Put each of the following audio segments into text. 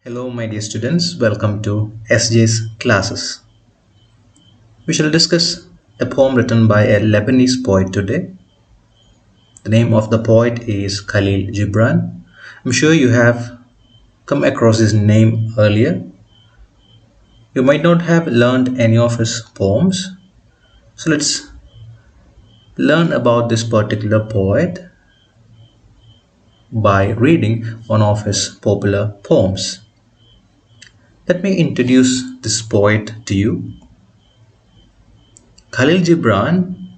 Hello, my dear students. Welcome to SJ's classes. We shall discuss a poem written by a Lebanese poet today. The name of the poet is Kahlil Gibran. I'm sure you have come across his name earlier. You might not have learned any of his poems. So let's learn about this particular poet by reading one of his popular poems. Let me introduce this poet to you. Kahlil Gibran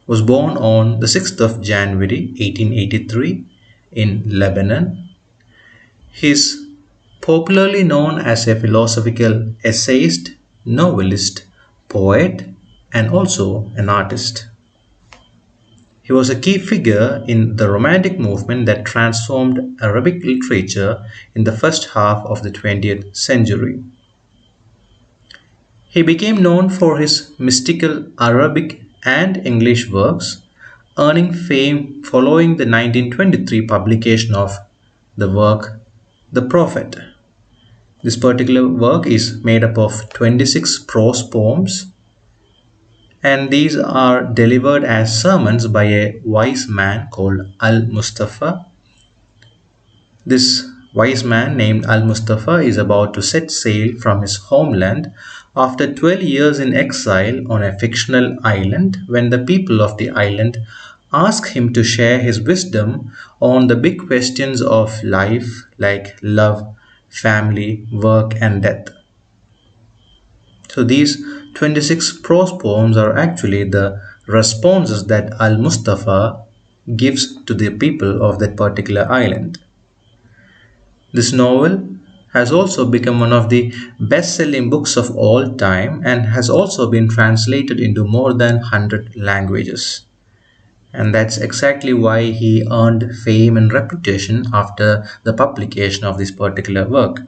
was born on the 6th of January 1883 in Lebanon. He is popularly known as a philosophical essayist, novelist, poet, and also an artist. He was a key figure in the Romantic movement that transformed Arabic literature in the first half of the 20th century. He became known for his mystical Arabic and English works, earning fame following the 1923 publication of the work The Prophet. This particular work is made up of 26 prose poems, and these are delivered as sermons by a wise man called Al-Mustafa. This wise man named Al-Mustafa is about to set sail from his homeland after 12 years in exile on a fictional island when the people of the island ask him to share his wisdom on the big questions of life like love, family, work, and death. So these 26 prose poems are actually the responses that Al-Mustafa gives to the people of that particular island. This novel has also become one of the best-selling books of all time and has also been translated into more than 100 languages. And that's exactly why he earned fame and reputation after the publication of this particular work.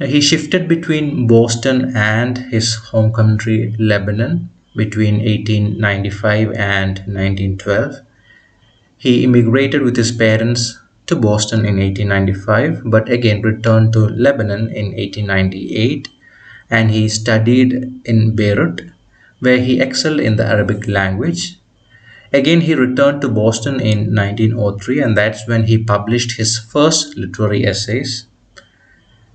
He shifted between Boston and his home country Lebanon between 1895 and 1912. He immigrated with his parents to Boston in 1895, but again returned to Lebanon in 1898, and he studied in Beirut, where he excelled in the Arabic language. Again, he returned to Boston in 1903, and that's when he published his first literary essays.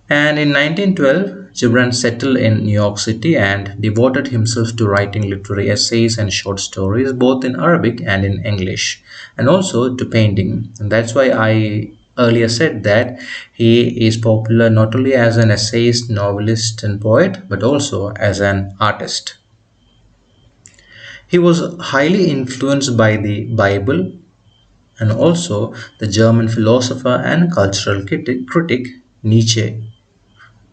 And in 1912, Gibran settled in New York City and devoted himself to writing literary essays and short stories both in Arabic and in English, and also to painting. And that's why I earlier said that he is popular not only as an essayist, novelist, and poet, but also as an artist. He was highly influenced by the Bible and also the German philosopher and cultural critic Nietzsche.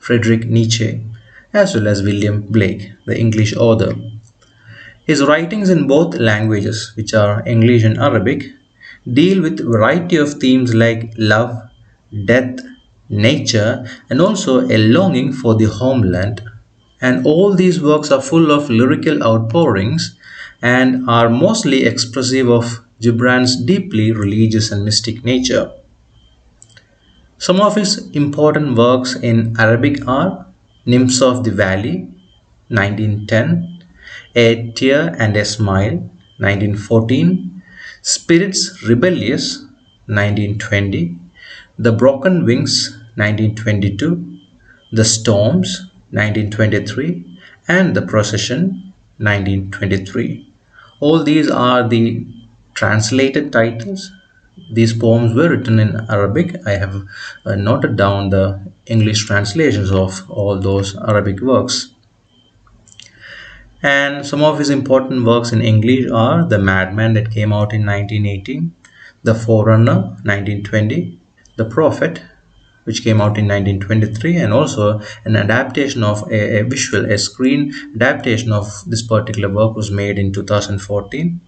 Friedrich Nietzsche, as well as William Blake, the English author. His writings in both languages, which are English and Arabic, deal with a variety of themes like love, death, nature, and also a longing for the homeland. And all these works are full of lyrical outpourings and are mostly expressive of Gibran's deeply religious and mystic nature. Some of his important works in Arabic are Nymphs of the Valley, 1910, A Tear and a Smile, 1914, Spirits Rebellious, 1920, The Broken Wings, 1922, The Storms, 1923, and The Procession, 1923. All these are the translated titles. These poems were written in Arabic. I have noted down the English translations of all those Arabic works. And some of his important works in English are The Madman that came out in 1918, The Forerunner 1920, The Prophet which came out in 1923, and also an adaptation of a screen adaptation of this particular work was made in 2014.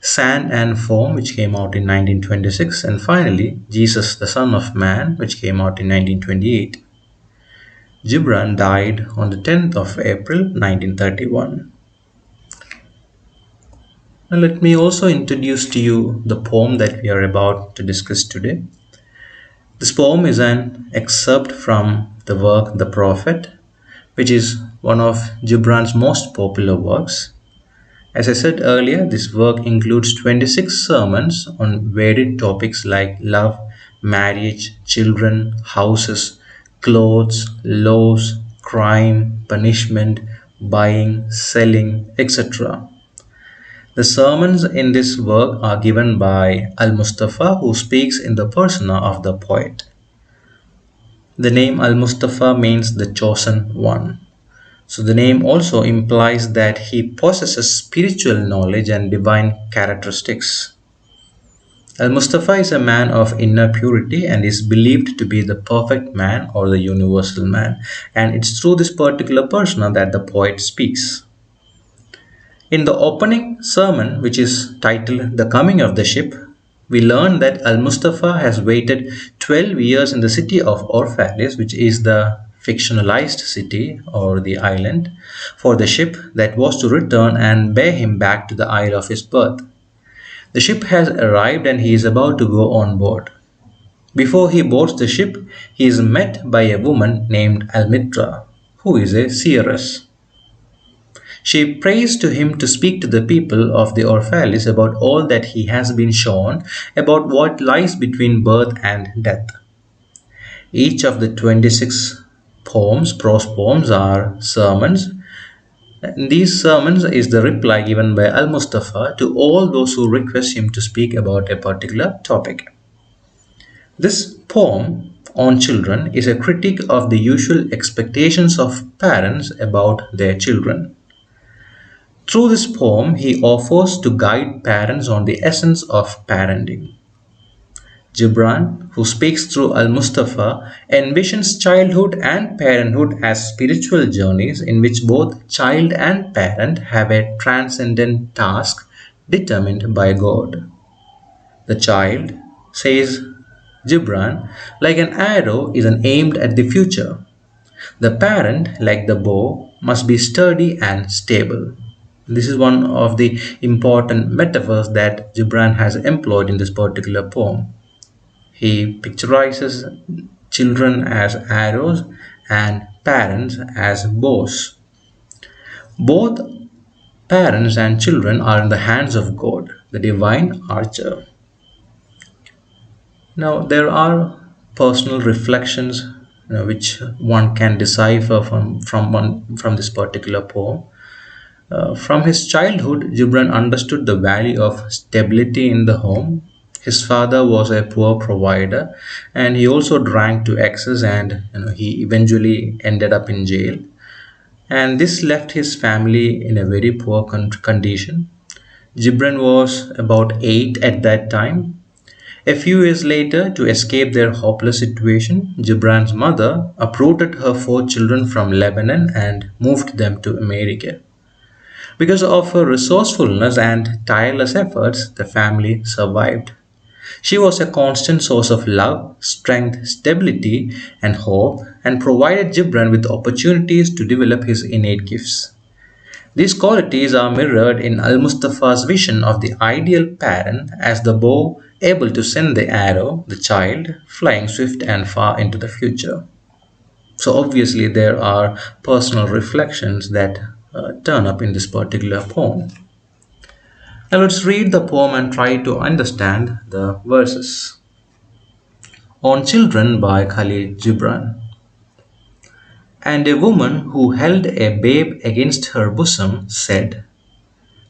Sand and Foam, which came out in 1926, and finally Jesus the Son of Man, which came out in 1928. Gibran died on the 10th of April 1931. Now let me also introduce to you the poem that we are about to discuss today. This poem is an excerpt from the work The Prophet, which is one of Gibran's most popular works. As I said earlier, this work includes 26 sermons on varied topics like love, marriage, children, houses, clothes, laws, crime, punishment, buying, selling, etc. The sermons in this work are given by Al-Mustafa, who speaks in the persona of the poet. The name Al-Mustafa means the chosen one. So the name also implies that he possesses spiritual knowledge and divine characteristics. Al-Mustafa is a man of inner purity and is believed to be the perfect man or the universal man. And it's through this particular persona that the poet speaks. In the opening sermon, which is titled The Coming of the Ship, we learn that Al-Mustafa has waited 12 years in the city of Orphalis, which is the fictionalized city or the island, for the ship that was to return and bear him back to the isle of his birth. The ship has arrived and he is about to go on board. Before he boards the ship, he is met by a woman named Almitra, who is a seeress. She prays to him to speak to the people of the Orphalis about all that he has been shown about what lies between birth and death. Each of the 26 prose poems, are sermons. And these sermons is the reply given by Al-Mustafa to all those who request him to speak about a particular topic. This poem on children is a critique of the usual expectations of parents about their children. Through this poem, he offers to guide parents on the essence of parenting. Gibran, who speaks through Al-Mustafa, envisions childhood and parenthood as spiritual journeys in which both child and parent have a transcendent task determined by God. The child, says Gibran, like an arrow is aimed at the future. The parent, like the bow, must be sturdy and stable. This is one of the important metaphors that Gibran has employed in this particular poem. He picturizes children as arrows and parents as bows. Both parents and children are in the hands of God, the divine archer. Now, there are personal reflections which one can decipher from this particular poem. From his childhood, Gibran understood the value of stability in the home. His father was a poor provider, and he also drank to excess, and he eventually ended up in jail. And this left his family in a very poor condition. Gibran was about 8 at that time. A few years later, to escape their hopeless situation, Gibran's mother uprooted her 4 children from Lebanon and moved them to America. Because of her resourcefulness and tireless efforts, the family survived. She was a constant source of love, strength, stability, and hope, and provided Gibran with opportunities to develop his innate gifts. These qualities are mirrored in Al-Mustafa's vision of the ideal parent as the bow able to send the arrow, the child, flying swift and far into the future. So obviously there are personal reflections that turn up in this particular poem. Now let's read the poem and try to understand the verses. On Children by Kahlil Gibran. And a woman who held a babe against her bosom said,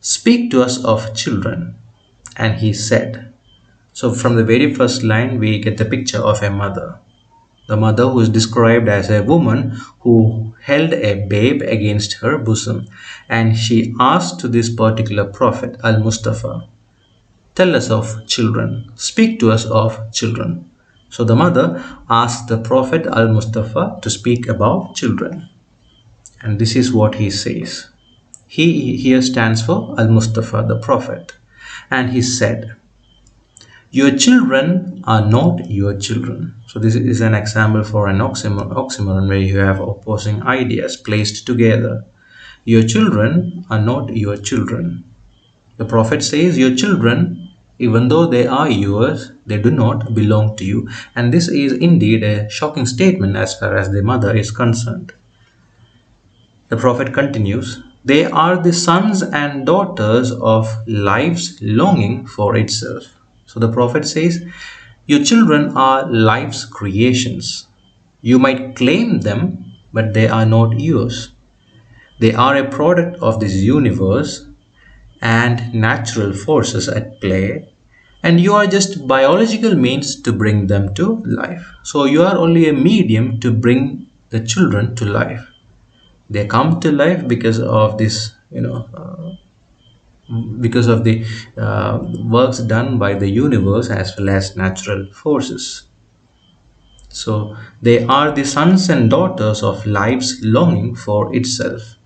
"Speak to us of children." And he said. So from the very first line we get the picture of a mother. The mother who is described as a woman who held a babe against her bosom, and she asked to this particular prophet Al-Mustafa, "Tell us of children, speak to us of children." So the mother asked the prophet Al-Mustafa to speak about children, and this is what he says. He here stands for Al-Mustafa, the prophet, and he said, "Your children are not your children." So this is an example for an oxymoron where you have opposing ideas placed together. Your children are not your children. The prophet says your children Even though they are yours, they do not belong to you. And this is indeed a shocking statement as far as the mother is concerned. The prophet continues, they are the sons and daughters of life's longing for itself. So the prophet says, your children are life's creations. You might claim them, but they are not yours. They are a product of this universe and natural forces at play, and you are just biological means to bring them to life. So you are only a medium to bring the children to life. They come to life because of this, because of the works done by the universe as well as natural forces. So they are the sons and daughters of life's longing for itself.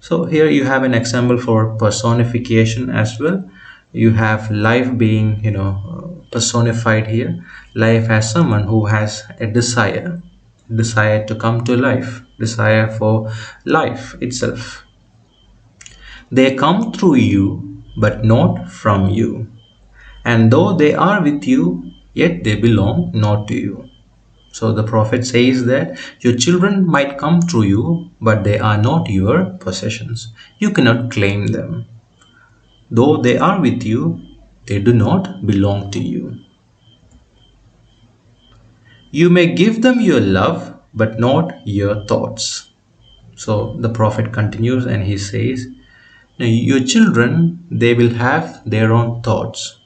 So here you have an example for personification as well. You have life being, personified here. Life as someone who has a desire to come to life, desire for life itself. They come through you, but not from you. And though they are with you, yet they belong not to you. So the prophet says that your children might come through you, but they are not your possessions. You cannot claim them. Though they are with you, they do not belong to you. You may give them your love, but not your thoughts. So the prophet continues and he says, now your children, they will have their own thoughts.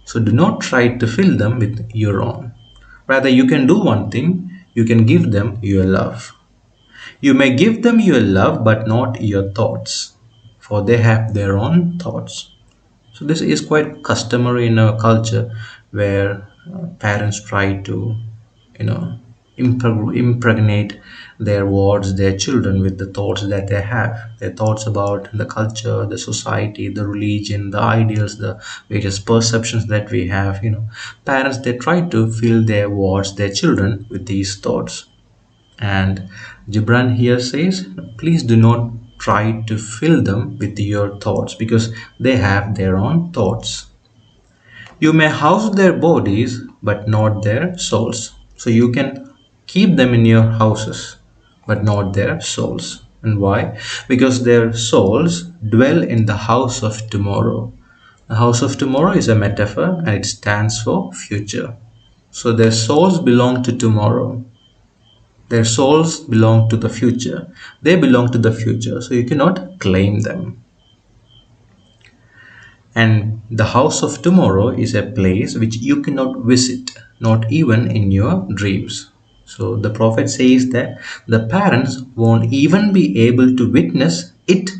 So do not try to fill them with your own. Rather, you can do one thing, you can give them your love. You may give them your love, but not your thoughts, for they have their own thoughts. So this is quite customary in our culture, where parents try to, you know, impregnate their wards, their children, with the thoughts that they have, their thoughts about the culture, the society, the religion, the ideals, the various perceptions that we have. Parents, they try to fill their wards, their children, with these thoughts. And Gibran here says, please do not try to fill them with your thoughts, because they have their own thoughts. You may house their bodies, but not their souls. So you can keep them in your houses, but not their souls. And why? Because their souls dwell in the house of tomorrow. The house of tomorrow is a metaphor, and it stands for future. So their souls belong to tomorrow. Their souls belong to the future. They belong to the future, so you cannot claim them. And the house of tomorrow is a place which you cannot visit, not even in your dreams. So the prophet says that the parents won't even be able to witness it,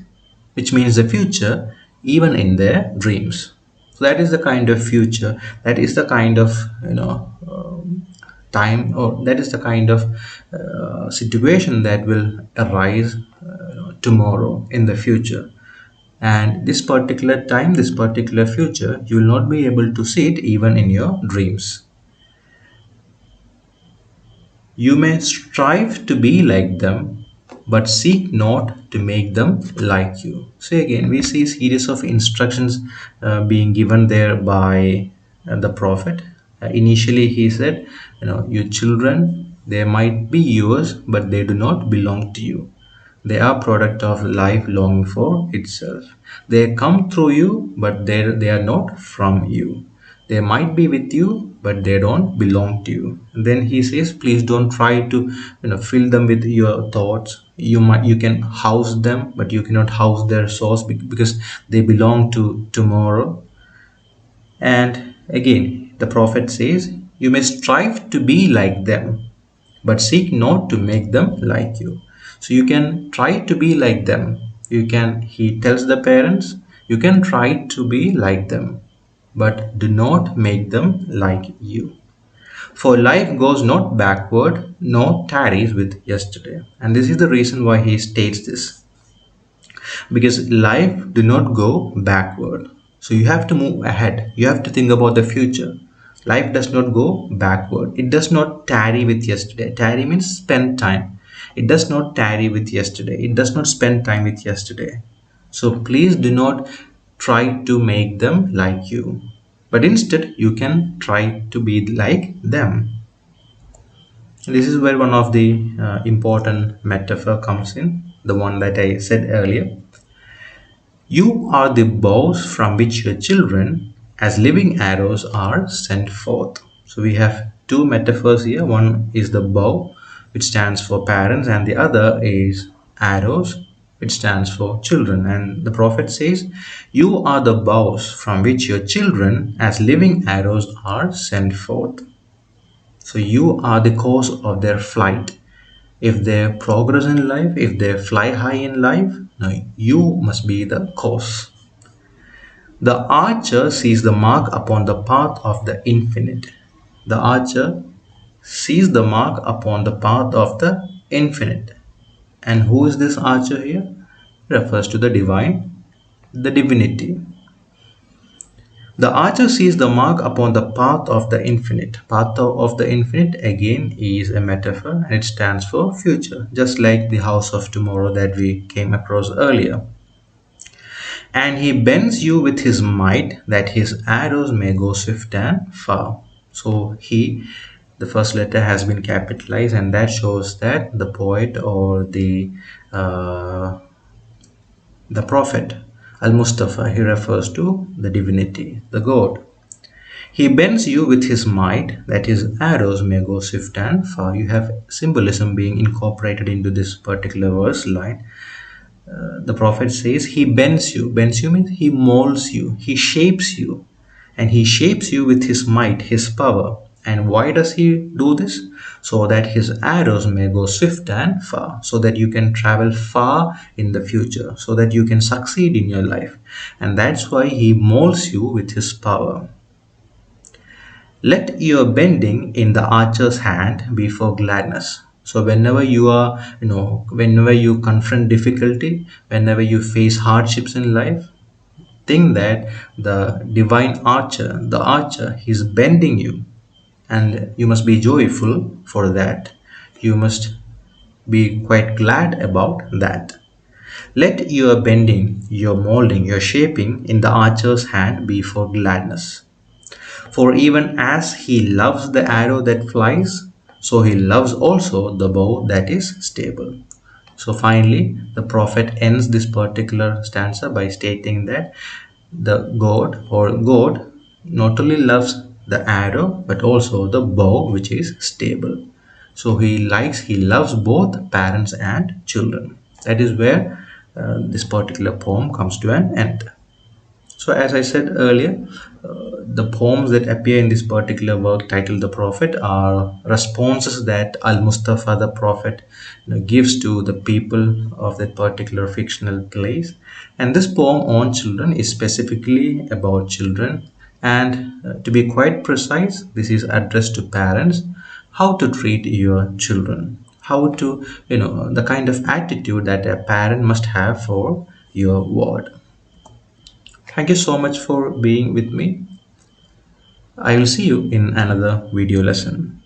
which means the future, even in their dreams. So that is the kind of future, that is the kind of, time, or that is the kind of situation that will arise tomorrow in the future. And this particular time, this particular future, you will not be able to see it even in your dreams. You may strive to be like them, but seek not to make them like you. So again, we see a series of instructions being given there by the prophet. Initially he said, your children, they might be yours, but they do not belong to you. They are product of life longing for itself. They come through you, but they are not from you. They might be with you, but they don't belong to you. And then he says, please don't try to fill them with your thoughts. You can house them, but you cannot house their souls, because they belong to tomorrow. And again, the prophet says, you may strive to be like them, but seek not to make them like you. So you can try to be like them. He tells the parents, you can try to be like them, but do not make them like you. For life goes not backward, nor tarries with yesterday. And this is the reason why he states this. Because life do not go backward. So you have to move ahead. You have to think about the future. Life does not go backward. It does not tarry with yesterday. Tarry means spend time. It does not tarry with yesterday. It does not spend time with yesterday. So please do not try to make them like you, but instead you can try to be like them. This is where one of the important metaphor comes in, the one that I said earlier. You are the bows from which your children, as living arrows, are sent forth. So we have two metaphors here. One is the bow, which stands for parents, and the other is arrows, which stands for children. And the prophet says, you are the bows from which your children, as living arrows, are sent forth. So you are the cause of their flight. If they progress in life, if they fly high in life, now you must be the cause. The archer sees the mark upon the path of the infinite. The archer sees the mark upon the path of the infinite. And who is this archer here? Refers to the divine, the divinity. The archer sees the mark upon the path of the infinite. Path of the infinite again is a metaphor, and it stands for future, just like the house of tomorrow that we came across earlier. And he bends you with his might, that his arrows may go swift and far. So the first letter has been capitalized, and that shows that the poet or uh, the prophet Al-Mustafa, he refers to the divinity, the God. He bends you with his might, that his arrows may go swift and far. You have symbolism being incorporated into this particular verse line. The prophet says he bends you. Bends you means he molds you, he shapes you, and he shapes you with his might, his power. And why does he do this? So that his arrows may go swift and far, so that you can travel far in the future, so that you can succeed in your life. And that's why he molds you with his power. Let your bending in the archer's hand be for gladness. So whenever you are, whenever you confront difficulty, whenever you face hardships in life, think that the divine archer, the archer, he's bending you, and you must be joyful for that. You must be quite glad about that. Let your bending, your molding, your shaping in the archer's hand be for gladness. For even as he loves the arrow that flies, so he loves also the bow that is stable. So finally, the prophet ends this particular stanza by stating that the God not only loves the arrow but also the bow which is stable. So he loves both parents and children. That is where this particular poem comes to an end. So, as I said earlier, the poems that appear in this particular work titled The Prophet are responses that Al Mustafa, the Prophet, gives to the people of that particular fictional place. And this poem on children is specifically about children. And to be quite precise, this is addressed to parents. How to treat your children, how to, the kind of attitude that a parent must have for your ward. Thank you so much for being with me. I will see you in another video lesson.